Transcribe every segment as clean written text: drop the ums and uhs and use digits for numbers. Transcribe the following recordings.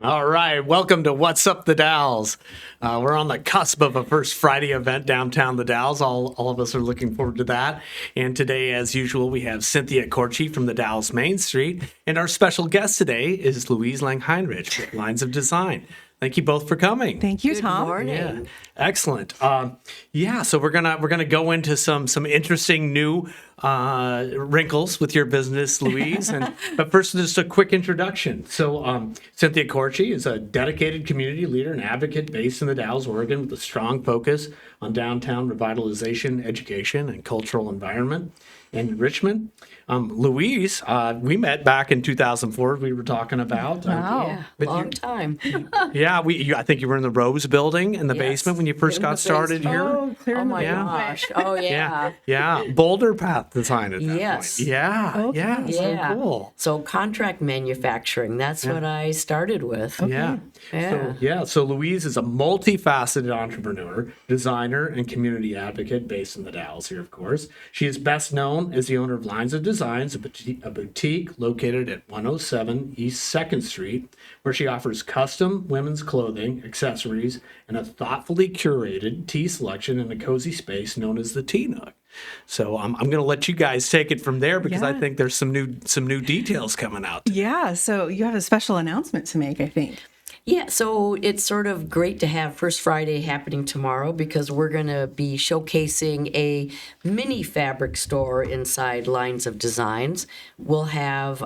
All right, welcome to What's Up The Dalles. We're on the cusp of a first Friday event, Downtown The Dalles. All of us are looking forward to that. And today, as usual, we have Cynthia Kortge from the Dalles Main Street. And our special guest today is Luise Langheinrich with Lines of Design. Thank you both for coming. Thank you, Tom. Good morning. Yeah, excellent. So we're gonna go into some interesting new wrinkles with your business, Luise. But first, just a quick introduction. So Cynthia Kortge is a dedicated community leader and advocate based in the Dalles, Oregon, with a strong focus on downtown revitalization, education, and cultural environment and enrichment. Luise, we met back in 2004. We were talking about. Wow. Yeah, But long you- time. Yeah, I think you were in the Rose Building in the Yes, basement when you first in got the started basement. here. Oh, clear Oh in the my Yeah. gosh. Oh yeah. Yeah. Boulder Path design at that Yes. point. Yeah. Okay. Yeah. So Yeah. cool. So contract manufacturing, that's what I started with. Yeah. Yeah. So Luise is a multifaceted entrepreneur, designer, and community advocate based in the Dalles here, of course. She is best known as the owner of Lines of Designs, a boutique located at 107 East 2nd Street, where she offers custom women's clothing, accessories, and a thoughtfully curated tea selection in a cozy space known as the Tea Nook. So I'm going to let you guys take it from there because I Yeah. think there's some new details coming out. Yeah, so you have a special announcement to make, I think. Yeah, so it's sort of great to have First Friday happening tomorrow because we're going to be showcasing a mini fabric store inside Lines of Designs. We'll have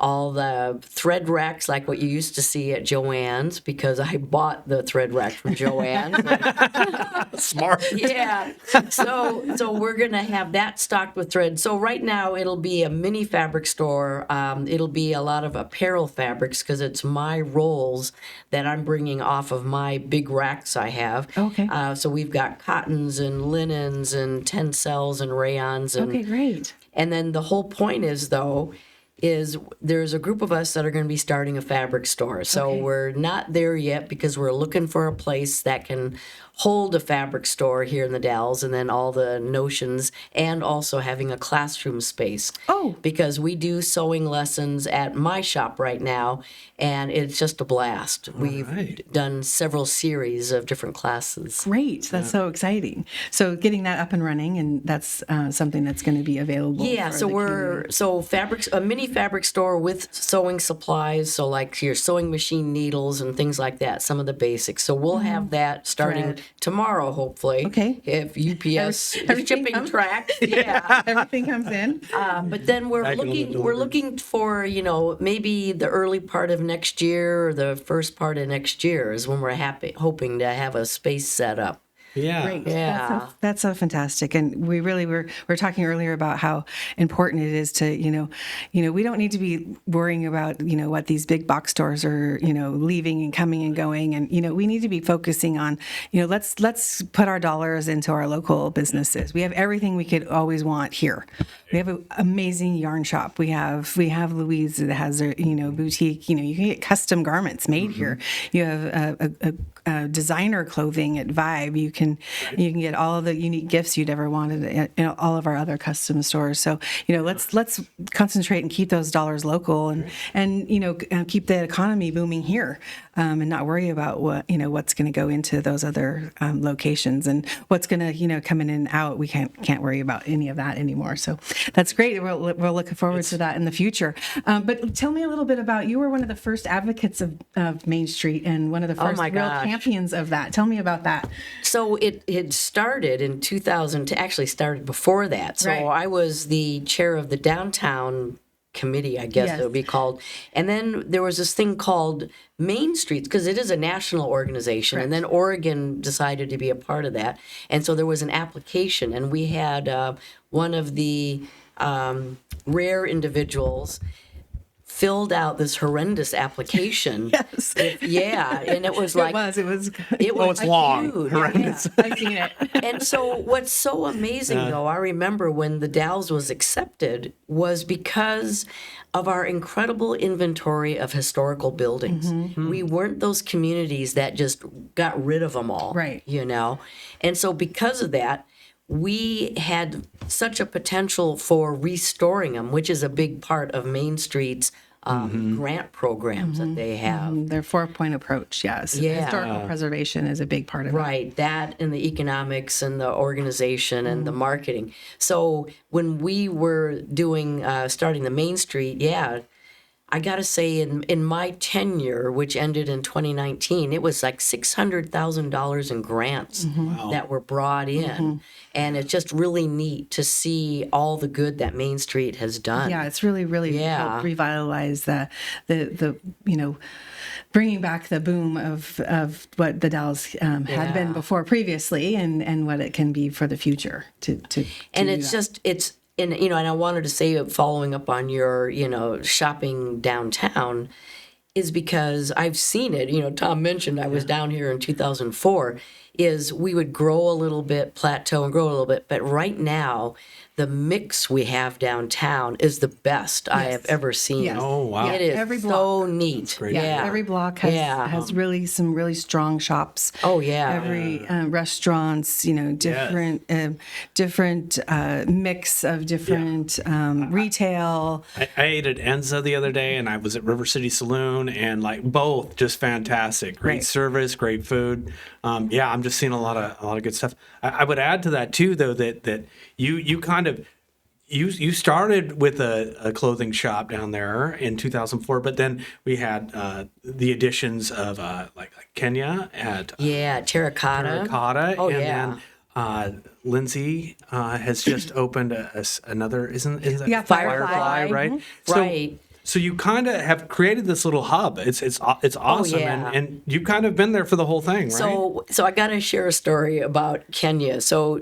all the thread racks like what you used to see at Joann's because I bought the thread rack from Joann's. Smart. Yeah. So we're gonna have that stocked with thread. So right now it'll be a mini fabric store. It'll be a lot of apparel fabrics because it's my rolls that I'm bringing off of my big racks I have. Okay. So we've got cottons and linens and tencels and rayons and Okay, great. and then the whole point is there's a group of us that are going to be starting a fabric store. So Okay. we're not there yet because we're looking for a place that can hold a fabric store here in the Dalles and then all the notions and also having a classroom space. Oh. Because we do sewing lessons at my shop right now and it's just a blast. We've right. done several series of different classes. Great. That's so exciting. So getting that up and running, and that's something that's going to be available. Yeah, for so the community. a mini fabric store with sewing supplies, so like your sewing machine needles and things like that, some of the basics. So we'll have that starting Thread. tomorrow, hopefully. Okay. If UPS Everything shipping comes- tracks, yeah. Everything comes in. But then we're Back on the looking for maybe the early part of next year or the first part of next year is when we're hoping to have a space set up. Yeah. Great. Yeah. That's so fantastic. And we really were talking earlier about how important it is to, we don't need to be worrying about, what these big box stores are, leaving and coming and going. And, we need to be focusing on, let's put our dollars into our local businesses. We have everything we could always want here. We have an amazing yarn shop. We have Luise that has a, boutique, you can get custom garments made here. You have a designer clothing at Vibe. You can get all of the unique gifts you'd ever wanted in all of our other custom stores. So let's concentrate and keep those dollars local and keep the economy booming here, and not worry about what's going to go into those other locations and what's going to come in and out. We can't worry about any of that anymore. So that's great. We're looking forward to that in the future. But tell me a little bit about, you were one of the first advocates of Main Street and one of the first my real gosh. champions of that. Tell me about that. So it started in 2000, actually started before that. So Right. I was the chair of the downtown committee, I guess Yes. it would be called. And then there was this thing called Main Streets, because it is a national organization. And then Oregon decided to be a part of that. And so there was an application, and we had one of the rare individuals filled out this horrendous application. Yes. Yeah, and it was like It was. it was it's long. huge. Horrendous. I've seen it. And so what's so amazing though, I remember when the Dalles was accepted was because of our incredible inventory of historical buildings. We weren't those communities that just got rid of them all. Right. And so because of that, we had such a potential for restoring them, which is a big part of Main Street's grant programs that they have. Their 4-point approach, yes. Yeah. Historical preservation is a big part of it. Right, that and the economics and the organization and the marketing. So when we were doing starting the Main Street, I got to say, in my tenure, which ended in 2019, it was like $600,000 in grants that were brought in. And it's just really neat to see all the good that Main Street has done. Yeah, it's really helped revitalize the bringing back the boom of what the Dalles had been before previously, and what it can be for the future. And and I wanted to say, following up on your, shopping downtown, is because I've seen it. Tom mentioned I was down here in 2004, is we would grow a little bit, plateau and grow a little bit. But right now, the mix we have downtown is the best I have ever seen. Yes. Oh, wow. It is Every so neat. great. Yeah. Every block has really some really strong shops. Oh, yeah. Every restaurants, different mix of different retail. I ate at Enza the other day, and I was at River City Saloon, and both just fantastic. Great Right. service, great food. I'm just seeing a lot of good stuff. I would add to that too, though, that you kind of you started with a clothing shop down there in 2004, but then we had the additions of like Kenya at Terracotta. Oh, and yeah. then Lindsay has just opened another, isn't that Firefly. right? Mm-hmm. Right. So you kind of have created this little hub. It's awesome, yeah. and you've kind of been there for the whole thing, right? So I got to share a story about Kenya. So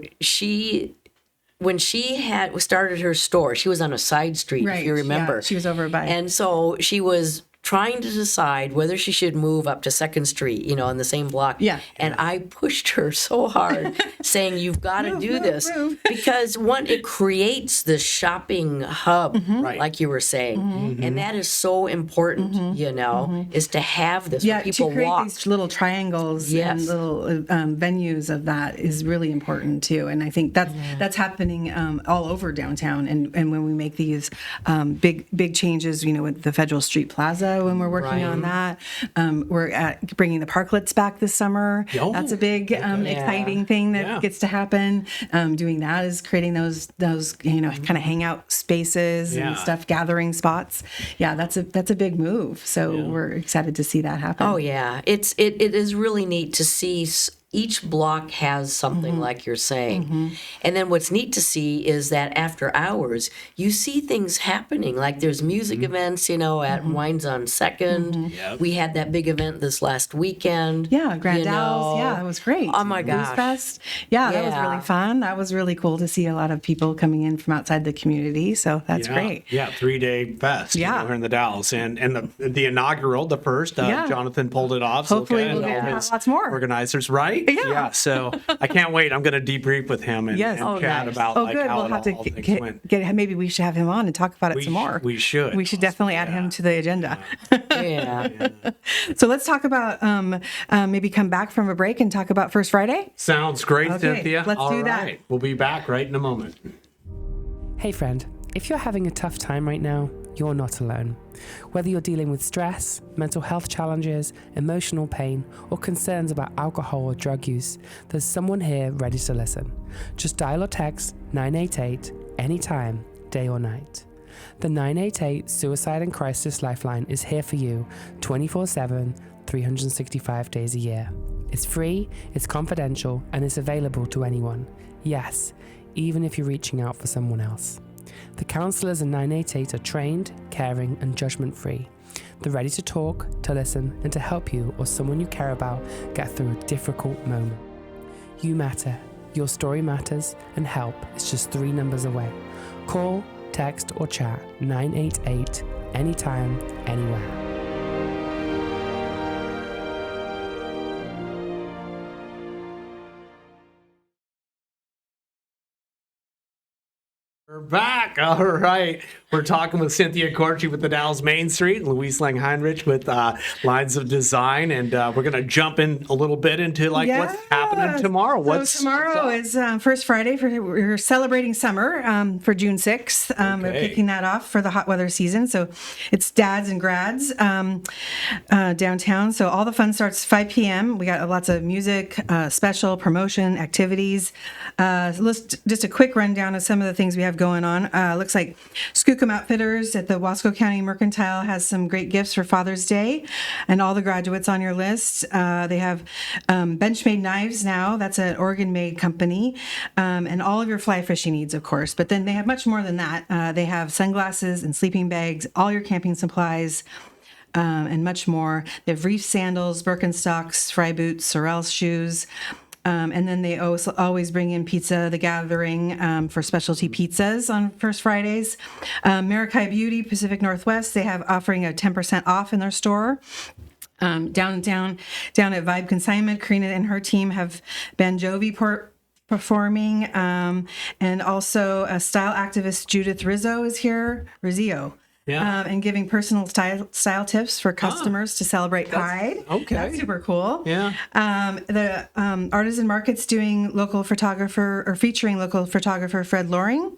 when she had started her store, she was on a side street, Right. if you remember. Yeah, she was over by. And so she was trying to decide whether she should move up to 2nd Street, in the same block. Yeah. And I pushed her so hard, saying, you've got to do this. move. Because it creates this shopping hub, Right. like you were saying. And that is so important, is to have this where people to create walk. these little triangles Yes. and little venues of that is really important too. And I think that's happening all over downtown. And when we make these big changes, with the Federal Street Plaza, when we're working on that, we're bringing the parklets back this summer. Oh, That's a big exciting thing that gets to happen. Doing that is creating those kind of hangout spaces and stuff, gathering spots. Yeah, that's a big move. So we're excited to see that happen. Oh yeah, it is really neat to see. Each block has something like you're saying. And then what's neat to see is that after hours, you see things happening. Like there's music events, at Wines on 2nd. Yep. We had that big event this last weekend. Yeah, Grand Dalles. Yeah, it was great. Oh my Blues gosh. Fest. Yeah, that was really fun. That was really cool to see a lot of people coming in from outside the community. So that's great. Yeah, 3-day fest. Yeah. Here in the Dalles, and the inaugural, the first, Jonathan pulled it off. Hopefully so we'll good. get All to his have lots more. organizers, right? Yeah. So I can't wait. I'm going to debrief with him and, Yes. and Oh, chat nice. about Oh, like good. how We'll it have to all things went. get. Maybe we should have him on and talk about it some more. We should. We should definitely add him to the agenda. Yeah. So let's talk about maybe come back from a break and talk about First Friday. Sounds great, Okay, Cynthia. let's All do that. right. We'll be back right in a moment. Hey friend, if you're having a tough time right now, you're not alone. Whether you're dealing with stress, mental health challenges, emotional pain, or concerns about alcohol or drug use, there's someone here ready to listen. Just dial or text 988 anytime, day or night. The 988 Suicide and Crisis Lifeline is here for you 24/7, 365 days a year. It's free, it's confidential, and it's available to anyone. Yes, even if you're reaching out for someone else. The counsellors in 988 are trained, caring, and judgment-free. They're ready to talk, to listen, and to help you or someone you care about get through a difficult moment. You matter, your story matters, and help is just 3 numbers away. Call, text, or chat 988 anytime, anywhere. We're back. All right. We're talking with Cynthia Kortge with the Dalles Main Street, and Luise Langheinrich with Lines of Design. And we're going to jump in a little bit into what's happening tomorrow. So tomorrow is First Friday. We're celebrating summer for June 6th. We're kicking that off for the hot weather season. So it's dads and grads downtown. So all the fun starts 5 p.m. We got lots of music, special promotion activities. Just a quick rundown of some of the things we have going on. Looks like Skookum Outfitters at the Wasco County Mercantile has some great gifts for Father's Day, and all the graduates on your list. They have Benchmade knives now. That's an Oregon-made company, and all of your fly fishing needs, of course. But then they have much more than that. They have sunglasses and sleeping bags, all your camping supplies, and much more. They have reef sandals, Birkenstocks, fry boots, Sorel shoes. And then they also always bring in Pizza The Gathering for specialty pizzas on First Fridays. Marikai Beauty, Pacific Northwest, they have offering a 10% off in their store. Down at Vibe Consignment, Karina and her team have Ben Jovi performing. And also style activist Judith Rizzo is here. Rizzo. Yeah. And giving personal style tips for customers to celebrate Pride. Okay. That's super cool. Yeah. The Artisan Market's doing featuring local photographer Fred Loring.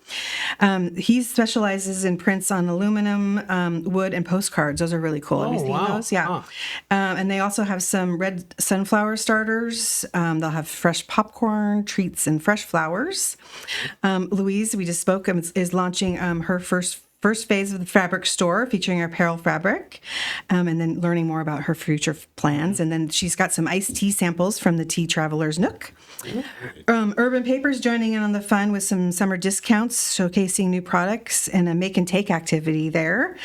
He specializes in prints on aluminum, wood, and postcards. Those are really cool. Have you seen those? Yeah. Huh. And they also have some red sunflower starters. They'll have fresh popcorn, treats, and fresh flowers. Luise, we just spoke, is launching her first phase of the fabric store featuring apparel fabric, and then learning more about her future plans. And then she's got some iced tea samples from the Tea Traveler's Nook. Urban Paper's joining in on the fun with some summer discounts, showcasing new products and a make and take activity there.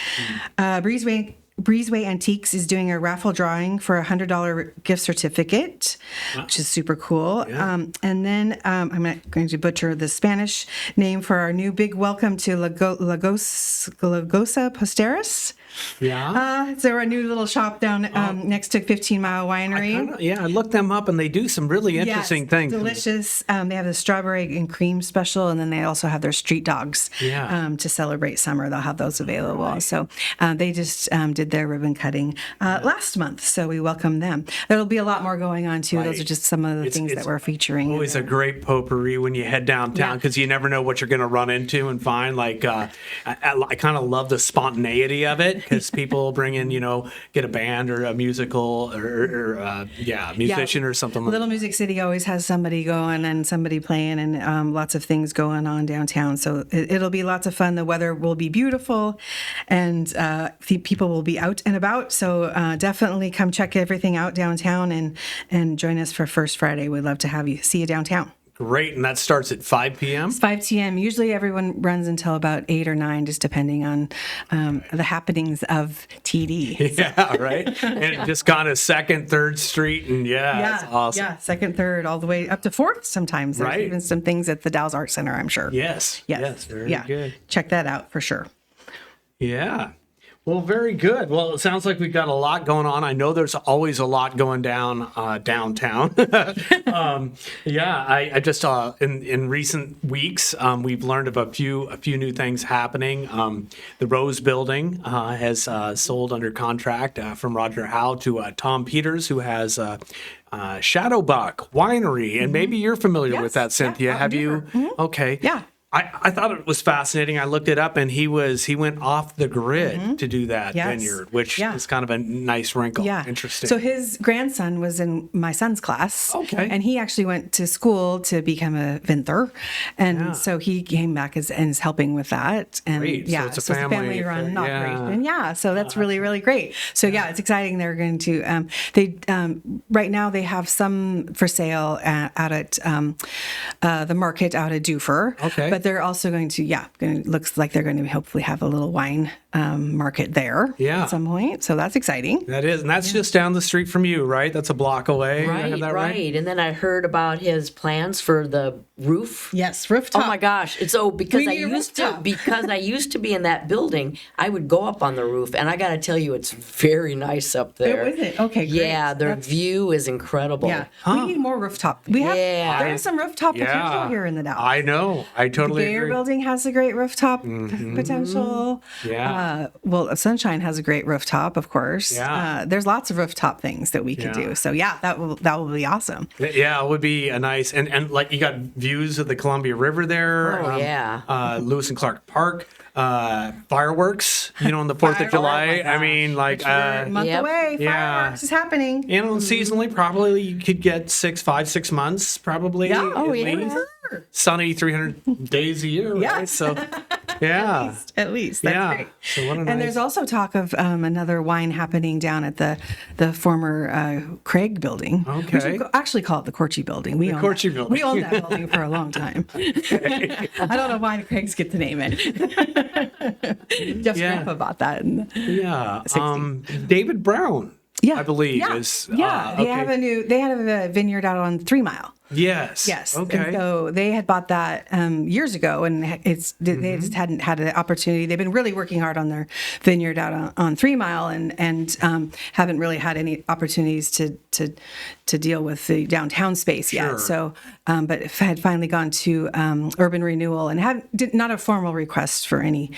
Breezeway Antiques is doing a raffle drawing for a $100 gift certificate, which is super cool. Yeah. And then I'm not going to butcher the Spanish name for our new big welcome to Lagosa Posteras. Yeah. So our new little shop down next to 15 Mile Winery. I looked them up, and they do some really interesting things. Delicious. They have the strawberry and cream special, and then they also have their street dogs to celebrate summer. They'll have those available. Right. So they just did their ribbon cutting last month, so we welcome them. There'll be a lot more going on, too. Right. Those are just some of the things that we're featuring. Always a great potpourri when you head downtown, because you never know what you're going to run into and find. I kind of love the spontaneity of it, because people bring in, get a band or a musical or musician or something. Little Music City always has somebody going and somebody playing, and lots of things going on downtown. So it'll be lots of fun. The weather will be beautiful, and people will be out and about. So definitely come check everything out downtown and join us for First Friday. We'd love to see you downtown. Great. And that starts at 5 p.m.? It's 5 p.m. Usually everyone runs until about 8 or 9, just depending on the happenings of TD. Yeah, right. And it just kind of 2nd, 3rd Street. And that's awesome. Yeah, 2nd, 3rd, all the way up to 4th sometimes. There's even some things at the Dalles Art Center, I'm sure. Yes. Very good. Check that out for sure. Yeah. Well, very good. Well, it sounds like we've got a lot going on. I know there's always a lot going down downtown. I just in recent weeks we've learned of a few new things happening. The Rose Building has sold under contract from Roger Howe to Tom Peters, who has Shadowbuck Winery, and maybe you're familiar with that, Cynthia. Have you? Mm-hmm. Okay. Yeah. I thought it was fascinating. I looked it up, and he went off the grid to do that vineyard, which is kind of a nice wrinkle. Yeah. Interesting. So his grandson was in my son's class. Okay. And he actually went to school to become a vintner. And so he came back and is helping with that. And great. So it's a family run operation. Yeah. So that's really, really great. So it's exciting. They're going to, right now they have some for sale out at the market out at Duffer. Okay. But they're also going to, looks like they're going to hopefully have a little wine market there at some point. So that's exciting. That is. And that's just down the street from you, right? That's a block away. Right. And then I heard about his plans for the roof. Yes, rooftop. Oh my gosh! It's because We I need a used to rooftop. be in that building. I would go up on the roof, and I got to tell you, it's very nice up there. Oh, is it? Okay, great. Yeah, the view is incredible. Yeah, we need more rooftop. We have Yeah. there's some rooftop potential here in the Dalles. I know. I totally The Gayer agree. building has a great rooftop potential. Yeah. Well, Sunshine has a great rooftop, of course. Yeah. There's lots of rooftop things that we could Yeah. do. So yeah, that will be awesome. Yeah, it would be a nice and like you got views of the Columbia River there. Oh, yeah. Lewis and Clark Park, fireworks. On the 4th of July. I mean, like We're a month Yep. away. Yeah. Fireworks is happening. seasonally, probably you could get 6 months, probably. Yeah. at Oh, least. Sure. Sunny 300 days a year. Yeah. Right? So, yeah. At least that's Yeah. great. So what a And nice- there's also talk of another wine happening down at the former Craig building. We Okay. should actually call it the Kortge building. We own Kortge that. building. We owned that building for a long time. I don't know why the Craigs get the name it. Jeff's Yeah. grandpa bought that. Yeah. 60. David Brown, Yeah, I believe, yeah, is. yeah. They have they had a vineyard out on 3 Mile. Yes. Yes. Okay. And so they had bought that years ago, and they just hadn't had an opportunity. They've been really working hard on their vineyard out on 3 Mile, and haven't really had any opportunities to deal with the downtown space Sure. yet. So, but had finally gone to urban renewal and did not a formal request for any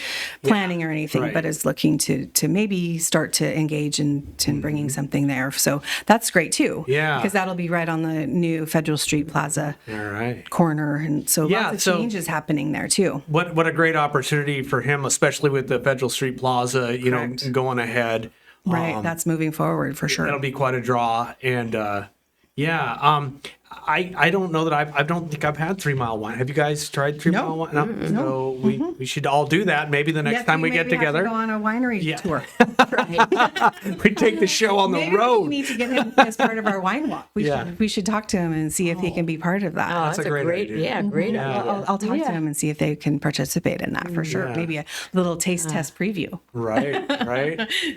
planning or anything, right. but is looking to maybe start to engage in bringing something there. So that's great too. Yeah. Because that'll be right on the new Federal Street Plaza All right. corner, and so Yeah, lots of so- changes happening there too. What a great opportunity for him, especially with the Federal Street Plaza, Correct. going ahead. Right, that's moving forward for sure. That'll be quite a draw. And I don't know that I don't think I've had 3 Mile wine. Have you guys tried 3 Mile wine? No. So we should all do that maybe the next Yes, time we get maybe have to together. go on a winery Yeah. tour. We take the show on the Maybe road. we need to get him as part of our wine walk. Yeah. We should talk to him and see if he can be part of that. Oh, that's a a great great idea. yeah, great Yeah. idea. I'll talk to him and see if they can participate in that for sure. Yeah. Maybe a little taste test preview Right.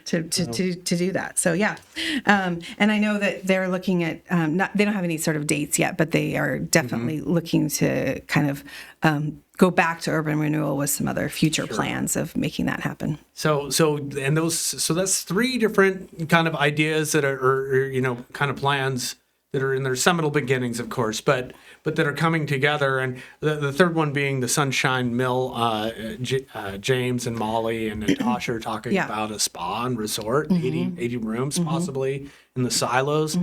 to do that. So yeah, and I know that they're looking at they don't have any sort of dates yet, but they are definitely looking to kind of go back to urban renewal with some other future plans of making that happen. So that's 3 different kind of ideas that are kind of plans that are in their seminal beginnings, of course, but that are coming together. And the third one being the Sunshine Mill. James and Molly and Natasha are talking Yeah. about a spa and resort, 80 rooms possibly in the silos.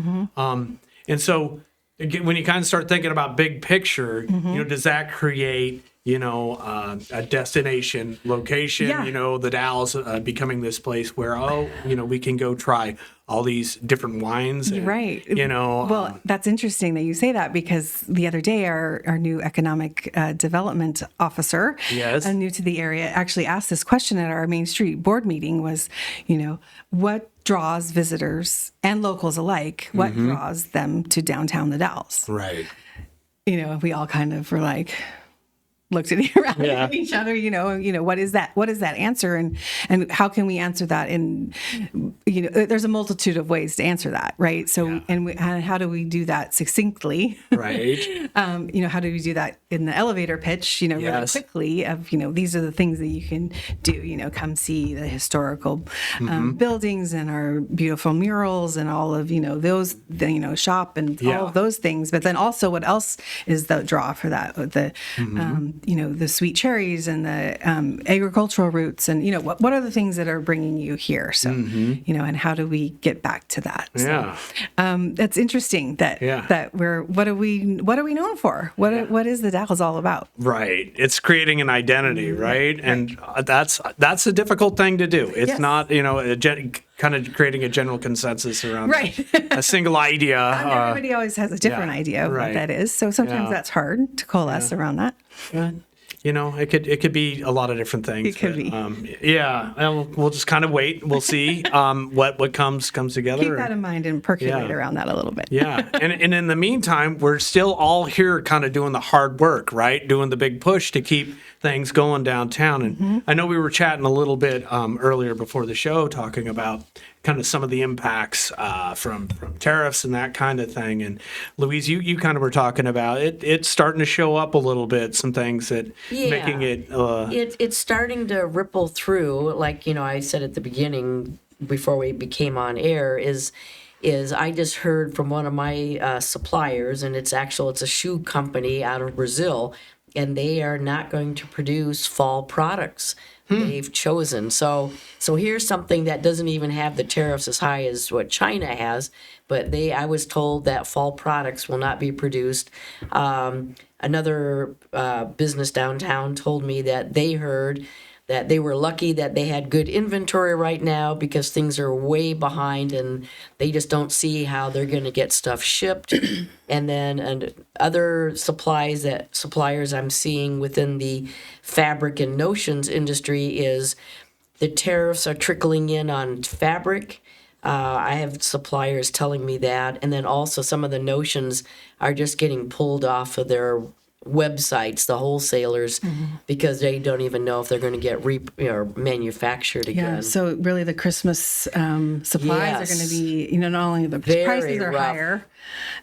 And so again, when you kind of start thinking about big picture, does that create a destination location, Yeah. the Dalles becoming this place where, we can go try all these different wines. And, Right. Well, Well, that's interesting that you say that, because the other day our new economic development officer, Yes. new to the area, actually asked this question at our Main Street board meeting was, what draws visitors and locals alike, what draws them to downtown the Dalles? right. We all kind of were like, looked at each other, what is that? What is that answer? And how can we answer that? And, there's a multitude of ways to answer that, right? So, and how do we do that succinctly? Right. How do we do that in the elevator pitch, really Yes. quickly of, these are the things that you can do, come see the historical buildings and our beautiful murals and all of, those, shop and all of those things. But then also what else is the draw for that? The sweet cherries and the agricultural roots and, what are the things that are bringing you here? So, and how do we get back to that? Yeah. So, that's interesting that what are we known for? What is the Dalles all about? Right. It's creating an identity, right? And that's a difficult thing to do. It's Yes. not, kind of creating a general consensus around Right. a single idea. Everybody always has a different idea of right. what that is. So sometimes Yeah. that's hard to coalesce around that. It could be a lot of different things. It could be. We'll just kind of wait. We'll see what comes together. Keep that in mind and percolate around that a little bit. Yeah. And in the meantime, we're still all here kind of doing the hard work, right? Doing the big push to keep things going downtown. And I know we were chatting a little bit earlier before the show talking about kind of some of the impacts from tariffs and that kind of thing. And Luise, you kind of were talking about it. It's starting to show up a little bit. Some things that making it. It's starting to ripple through. Like I said at the beginning before we became on air is I just heard from one of my suppliers, and it's a shoe company out of Brazil, and they are not going to produce fall products. They've chosen. So here's something that doesn't even have the tariffs as high as what China has, but I was told that fall products will not be produced. Another business downtown told me that they heard that they were lucky that they had good inventory right now because things are way behind and they just don't see how they're going to get stuff shipped. and other suppliers I'm seeing within the fabric and notions industry is the tariffs are trickling in on fabric. I have suppliers telling me that. And then also some of the notions are just getting pulled off of their websites, the wholesalers, because they don't even know if they're going to get manufactured again. Yeah, so really the Christmas supplies are going to be, not only the prices are rough. higher.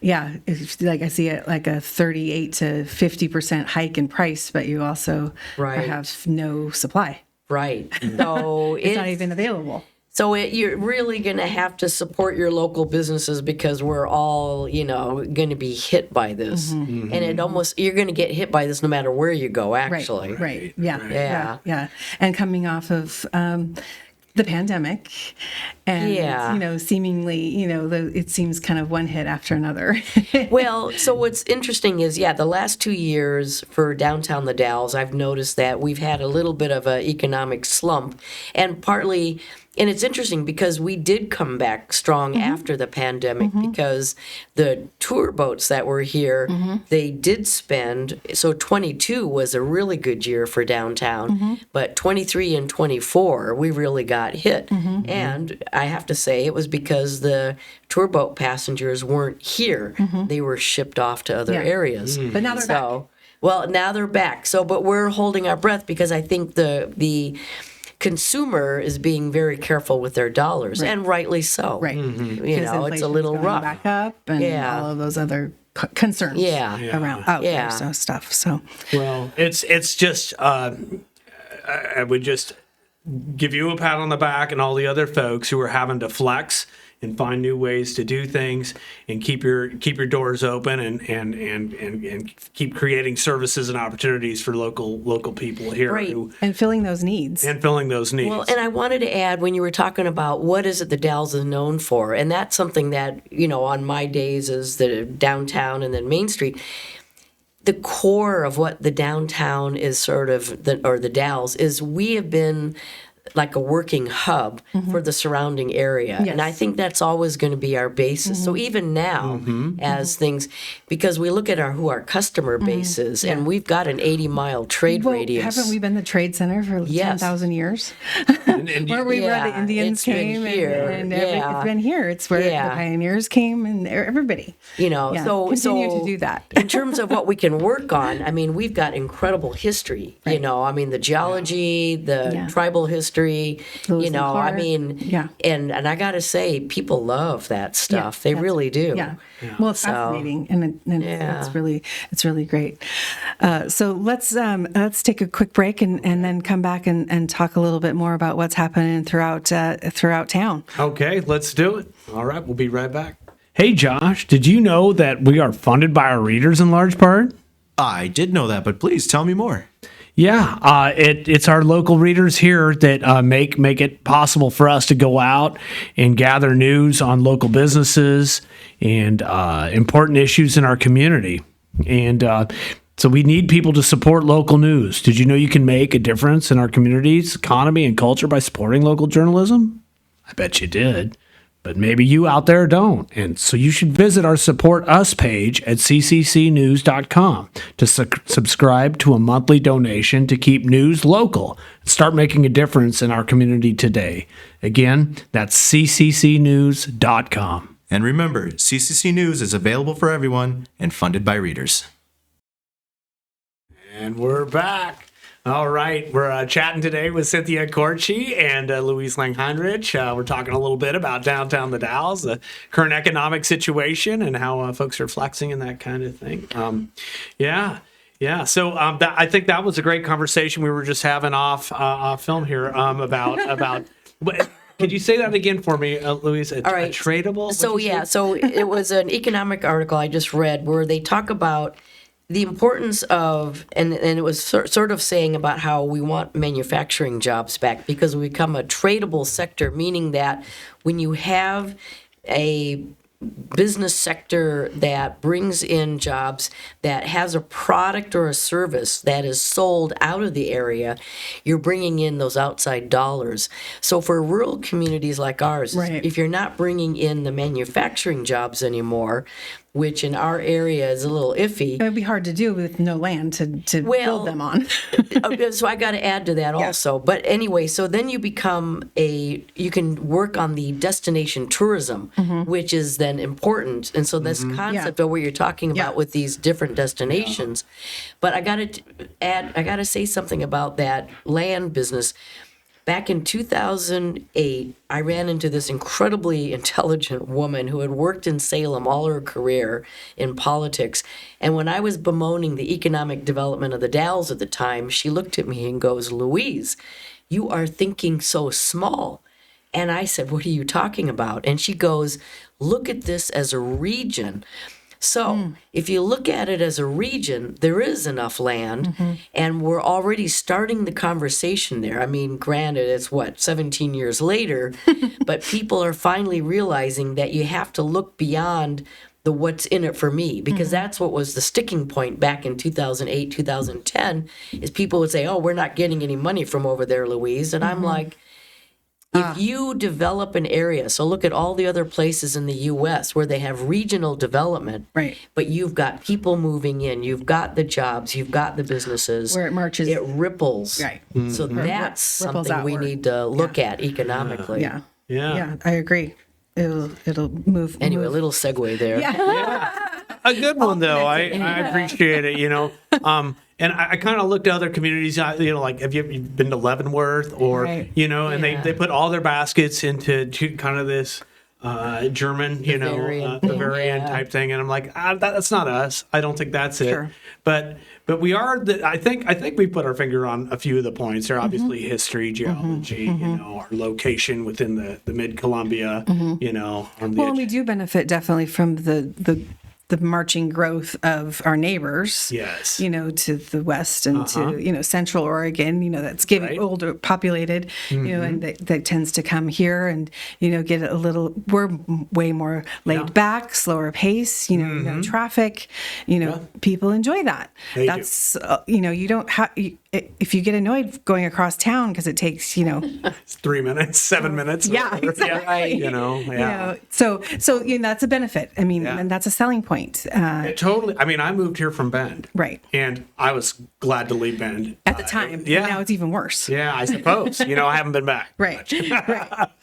Yeah, like I see it like a 38 to 50% hike in price, but you also have no supply. Right. So It's not even available. So you're really going to have to support your local businesses because we're all, going to be hit by this. And you're going to get hit by this no matter where you go, actually. Right. Yeah. And coming off of the pandemic and, seemingly, it seems kind of one hit after another. Well, so what's interesting is, the last 2 years for Downtown The Dalles, I've noticed that we've had a little bit of an economic slump, and partly. And it's interesting because we did come back strong after the pandemic because the tour boats that were here, they did spend. So 22 was a really good year for downtown, but 23 and 24, we really got hit. And I have to say it was because the tour boat passengers weren't here. They were shipped off to other areas. But now they're back. Well, now they're back. So, but we're holding our breath because I think the consumer is being very careful with their dollars, and rightly so. Right. It's a little rough. Back up and all of those other concerns around out there, so stuff. So Well, it's just I would just give you a pat on the back and all the other folks who are having to flex and find new ways to do things and keep your doors open and keep creating services and opportunities for local people here. Right. And filling those needs. Well, and I wanted to add, when you were talking about what is it the Dalles is known for, and that's something that, on my days is the downtown and then Main Street, the core of what the downtown is sort of, the Dalles, is we have been like a working hub for the surrounding area. Yes. And I think that's always going to be our basis. So even now, as things, because we look at who our customer base is, and we've got an 80-mile trade radius. Haven't we been the trade center for 10,000 years? And where the Indians it's been came here. It's been here. It's where the pioneers came and everybody. So continue to do that. In terms of what we can work on, we've got incredible history. Right. The geology, the tribal history. Lewis and Clark. And I got to say, people love that stuff. They really do. Yeah. Well, it's fascinating, and it's really great. So let's take a quick break and then come back and talk a little bit more about what's happening throughout town. Okay, let's do it. All right, we'll be right back. Hey, Josh, did you know that we are funded by our readers in large part? I did know that, but please tell me more. Yeah, it's our local readers here that make it possible for us to go out and gather news on local businesses and important issues in our community. And so we need people to support local news. Did you know you can make a difference in our community's economy and culture by supporting local journalism? I bet you did. But maybe you out there don't. And so you should visit our Support Us page at cccnews.com to subscribe to a monthly donation to keep news local and start making a difference in our community today. Again, that's cccnews.com. And remember, CCC News is available for everyone and funded by readers. And we're back. All right, we're chatting today with Cynthia Kortge and Luise Langheinrich. We're talking a little bit about Downtown The Dalles, the current economic situation, and how folks are flexing and that kind of thing. Yeah. So I think that was a great conversation we were just having off film here about. Could you say that again for me, Luise? All right. A tradable? So so it was an economic article I just read where they talk about the importance of, and it was sort of saying about how we want manufacturing jobs back because we become a tradable sector, meaning that when you have a business sector that brings in jobs, that has a product or a service that is sold out of the area, you're bringing in those outside dollars. So for rural communities like ours, Right. if you're not bringing in the manufacturing jobs anymore, which in our area is a little iffy. It would be hard to do with no land to build them on. So I got to add to that also. But anyway, so then you you can work on the destination tourism, which is then important. And so this concept of what you're talking about with these different destinations. But I got to say something about that land business. Back in 2008, I ran into this incredibly intelligent woman who had worked in Salem all her career in politics. And when I was bemoaning the economic development of the Dalles at the time, she looked at me and goes, "Luise, you are thinking so small." And I said, "What are you talking about?" And she goes, "Look at this as a region." So if you look at it as a region, there is enough land, and we're already starting the conversation there. I mean, granted, it's 17 years later, but people are finally realizing that you have to look beyond the what's in it for me, because that's what was the sticking point back in 2008, 2010, is people would say, "Oh, we're not getting any money from over there, Luise." And I'm like, if you develop an area, so look at all the other places in the U.S. where they have regional development, Right. but you've got people moving in, you've got the jobs, you've got the businesses. Where it marches. It ripples. Right. So that's ripples something we outward. need to look at economically. Yeah. Yeah. Yeah, I agree. It'll move. Anyway, a move. little segue there. A good one though. I appreciate it. And I kind of looked at other communities. Like have you been to Leavenworth or Right. And they put all their baskets into kind of this German, Bavarian type thing, and I'm like, that's not us. I don't think that's it. Sure. But we are. I think we put our finger on a few of the points. There obviously history, geology, our location within the Mid Columbia, on the Well, edge. and we do benefit definitely from the marching growth of our neighbors. Yes. To the west and to Central Oregon. That's getting Right. older, populated. And that tends to come here and get a little. We're way more laid back, slower pace. No traffic. People enjoy that. They do. That's you don't have. If you get annoyed going across town because it takes It's 3 minutes, 7 minutes. Yeah, whatever. exactly. So that's a benefit. I mean, and that's a selling point. Totally. I mean, I moved here from Bend. Right. And I was glad to leave Bend. At the time. yeah. Now it's even worse. Yeah, I suppose. I haven't been back. Right.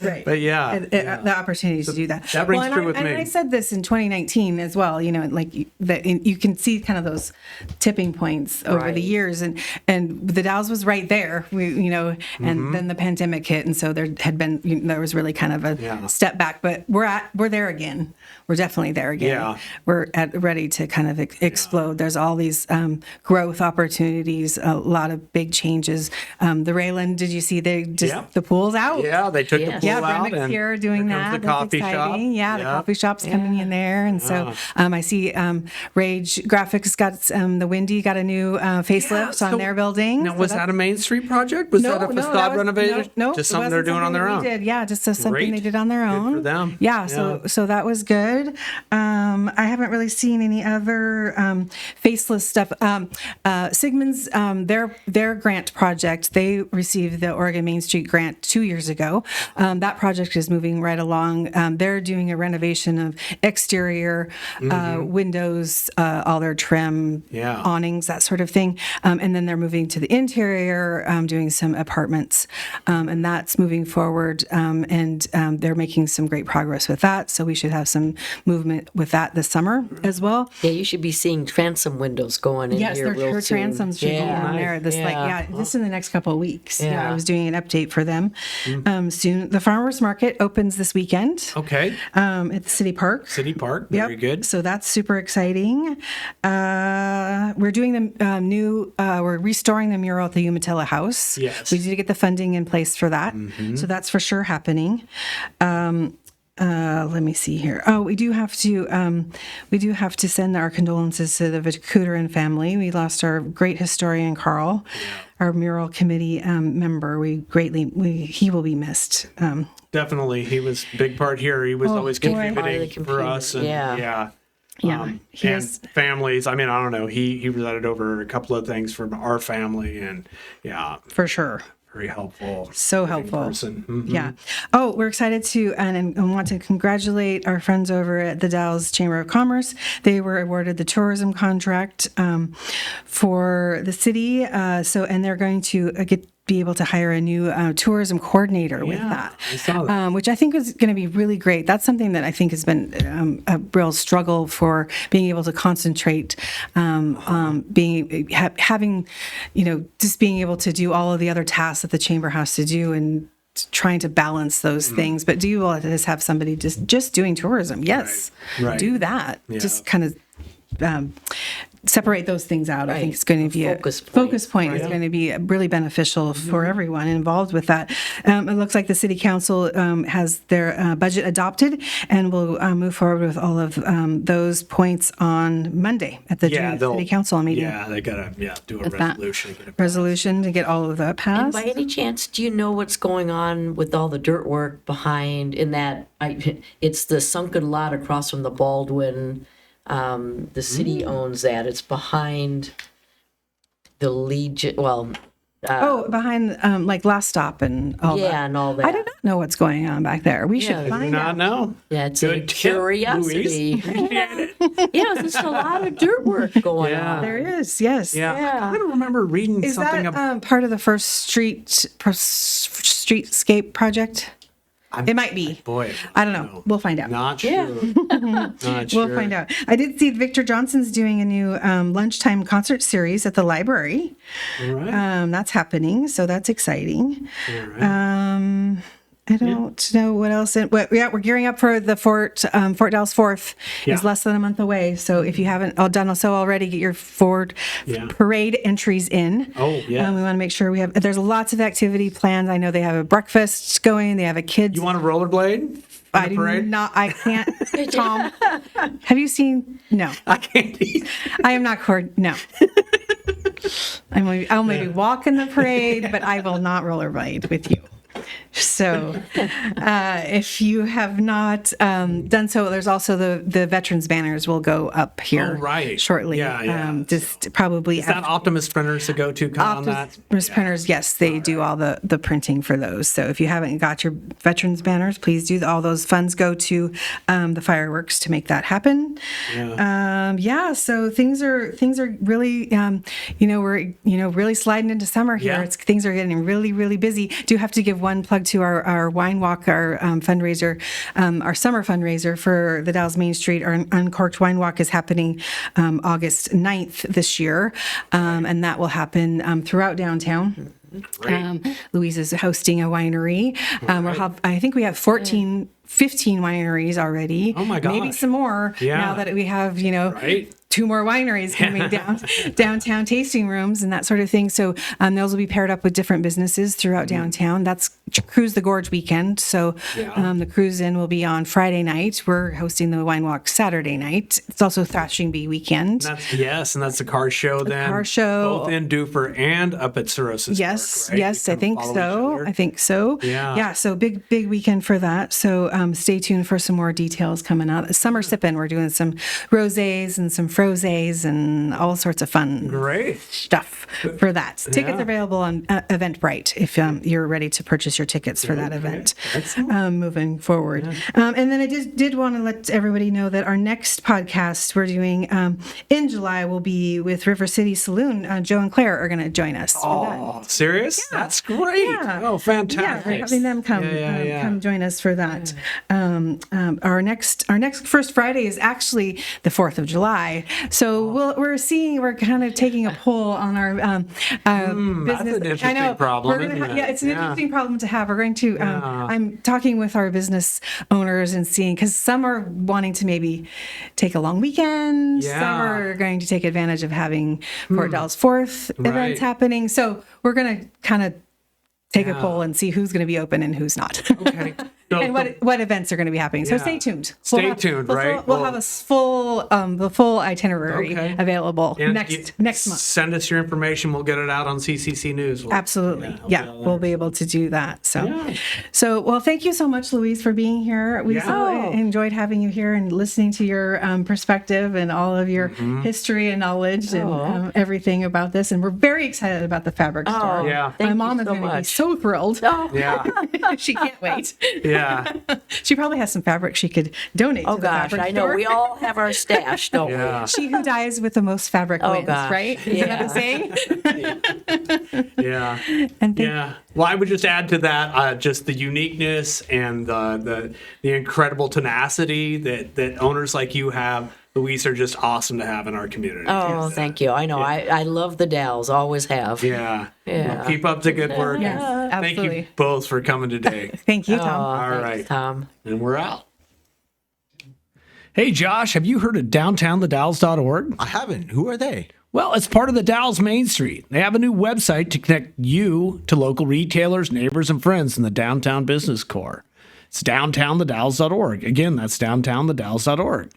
Right. But yeah. The opportunity to do that. that rings and true with me. I said this in 2019 as well. You can see kind of those tipping points over Right. the years, and the Dalles was right there. And then the pandemic hit, and so there was really kind of a step back. But we're there again. We're definitely there again. Yeah. We're ready to kind of explode. There's all these growth opportunities, a lot of big changes. The Rayland, did you see the pool's out? Yeah, they took the Yes. pool Yeah, out. Brenda and here doing here comes that. the That's coffee shop. exciting. Yeah, the coffee shop's coming in there, and so I see Rage Graphics got the Windy got a new facelift So- on their building. Now, So was that's- that a Main Street project? Was that a facade that was- renovation? No, Just it something they're wasn't doing on their that own. we did. Yeah, just something Great. they did on their Good own. for them. Yeah, so that was good. I haven't really seen any other faceless stuff. Sigmund's their grant project, they received the Oregon Main Street grant 2 years ago. That project is moving right along. They're doing a renovation of exterior windows, all their trim, Yeah. awnings, that sort of thing, and then they're moving to into the interior, doing some apartments, and that's moving forward. And they're making some great progress with that. So we should have some movement with that this summer as well. Yeah, you should be seeing transom windows going in Yes, here real her soon. transoms should be on there. Just in the next couple of weeks. Yeah. I was doing an update for them soon. The farmers market opens this weekend. Okay. At the city park. City Park. Very good. So that's super exciting. We're doing the we're restoring the mural at the Umatilla House. Yes. We need to get the funding in place for that. So that's for sure happening. Let me see here. Oh, we do have to send our condolences to the Vikuteran family. We lost our great historian Carl, our mural committee member. He will be missed. Definitely. He was a big part here. He was always boy. contributing for us. And, Yeah. and families. I mean, I don't know. He presided over a couple of things for our family, and For sure. very helpful. So helpful. Person. Mhm. Yeah. Oh, we're excited to and want to congratulate our friends over at the Dalles Chamber of Commerce. They were awarded the tourism contract for the city. And they're going to be able to hire a new tourism coordinator with that, I saw that. which I think is going to be really great. That's something that I think has been a real struggle for being able to concentrate, having, just being able to do all of the other tasks that the chamber has to do and trying to balance those things. But do you want to just have somebody just doing tourism? Yes, Right. do that. Yeah. Just kind of separate those things out. I think it's going to be Focus a point. focus point. It's going to be really beneficial for everyone involved with that. It looks like the city council has their budget adopted and will move forward with all of those points on Monday at the joint they'll- city council meeting. Yeah, they gotta do a That resolution. Get it resolution to get all of that And passed. by any chance, do you know what's going on with all the dirt work behind in that? It's the sunken lot across from the Baldwin. The city owns that. It's behind the Legion. Well, Behind like Last Stop and all that. yeah, and all that. I do not know what's going on back there. We Yeah, should do find Not out. know. Yeah, it's a Good tip, curiosity. Luise. Appreciate it. Yeah, there's just a lot of dirt work going Yeah. on. There is, yes. Yeah. Yeah. I don't remember reading Is something that about. part of the first streetscape project? It might be. Boy, I don't know. We'll find out. Not Yeah. sure. Not sure. We'll find out. I did see Victor Johnson's doing a new lunchtime concert series at the library. All right. That's happening, so that's exciting. All right. I don't know what else. We're gearing up for the Fort Dalles 4th. Yeah. Is less than a month away. So if you haven't done so already, get your Ford Yeah. parade entries in. Oh, yeah. We want to make sure we have. There's lots of activity planned. I know they have a breakfast going. They have a kids. You want a rollerblade? in I the do parade? not. I can't. Tom, have you seen? No, I can't eat. I am not No. I'll maybe walk in the parade, but I will not rollerblade with you. So, if you have not done so, there's also the veterans banners will go up here Oh, right. shortly. Yeah. Just probably Is that Optimus printers to go to on that? Optimus printers, yes, they do all the printing for those. So if you haven't got your veterans banners, please do. All those funds go to the fireworks to make that happen. So things are really, we're really sliding into summer here. Yeah. Things are getting really, really busy. Do have to give one plug to our wine walk, our fundraiser, our summer fundraiser for the Dalles Main Street. Our Uncorked Wine Walk is happening August 9th this year, and that will happen throughout downtown. Luise is hosting a winery. I think we have 15 wineries already. Oh my gosh. Maybe some more now that we have, Right. 2 more wineries coming downtown tasting rooms and that sort of thing. So those will be paired up with different businesses throughout downtown. That's Cruise the Gorge weekend. So the cruise in will be on Friday night. We're hosting the wine walk Saturday night. It's also Thrashing Bee weekend. And that's the car show then. car show. Both in Dufer and up at Cirrhosis Yes, Park, right? yes, You I can think follow each so. other. I think so. Yeah. Yeah, so big weekend for that. So stay tuned for some more details coming out. Summer sipping, we're doing some rosés and some frosés and all sorts of fun Great. stuff for that. Tickets available on Eventbrite if you're ready to purchase your tickets for that event moving forward. And then I did want to let everybody know that our next podcast we're doing in July will be with River City Saloon. Joe and Claire are going to join us. for that. Oh, serious? That's great. Yeah. Oh, fantastic. Yeah, we're having them come join us for that. Our next first Friday is actually the 4th of July. So we're kind of taking a poll on our business. That's an interesting problem, isn't it? Yeah, it's an interesting problem to have. We're going to. I'm talking with our business owners and seeing, because some are wanting to maybe take a long weekend. Yeah. Some are going to take advantage of having Kortge Dalles 4th Right. events happening. So we're going to kind of take a poll and see who's going to be open and who's not. Okay. So- and what events are going to be happening. So Yeah. stay tuned. Stay tuned, right? We'll have a the full itinerary Okay. available And next month. Send us your information. We'll get it out on CCC News. Absolutely. Yeah, Yeah, we'll be able to do that. So, well, thank you so much, Luise, for being here. We so enjoyed having you here and listening to your perspective and all of your history and knowledge and everything about this. And we're very excited about the fabric store. Yeah. My Thank mom you is so going to be much. so thrilled. Yeah. She can't wait. Yeah. She probably has some fabric she could donate Oh to the gosh, fabric I know. store. We all have our stash, don't Yeah. She who dies with the most fabric wins, gosh. right? Isn't that the saying? Yeah. And thank- Yeah. Well, I would just add to that just the uniqueness and the incredible tenacity that owners like you have. Luise, are just awesome to have in our community. Oh, thank you. I know. I love the Dalles. Always have. Yeah. Yeah. Well, keep up the good work. Yes, Thank you absolutely. both for coming today. Thank you, Tom. All right. right, Tom. And we're out. Hey, Josh, have you heard of DowntownTheDalles.org? I haven't. Who are they? Well, it's part of the Dalles Main Street. They have a new website to connect you to local retailers, neighbors, and friends in the downtown business core. It's DowntownTheDalles.org. Again, that's DowntownTheDalles.org.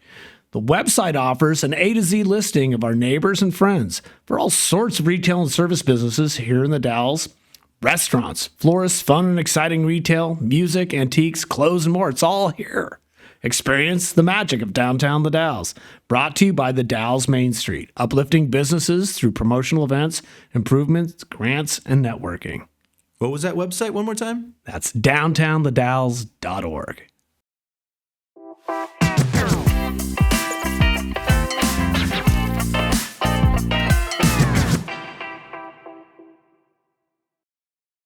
The website offers an A to Z listing of our neighbors and friends for all sorts of retail and service businesses here in the Dalles. Restaurants, florists, fun and exciting retail, music, antiques, clothes, and more. It's all here. Experience the magic of Downtown The Dalles. Brought to you by the Dalles Main Street, uplifting businesses through promotional events, improvements, grants, and networking. What was that website one more time? That's DowntownTheDalles.org.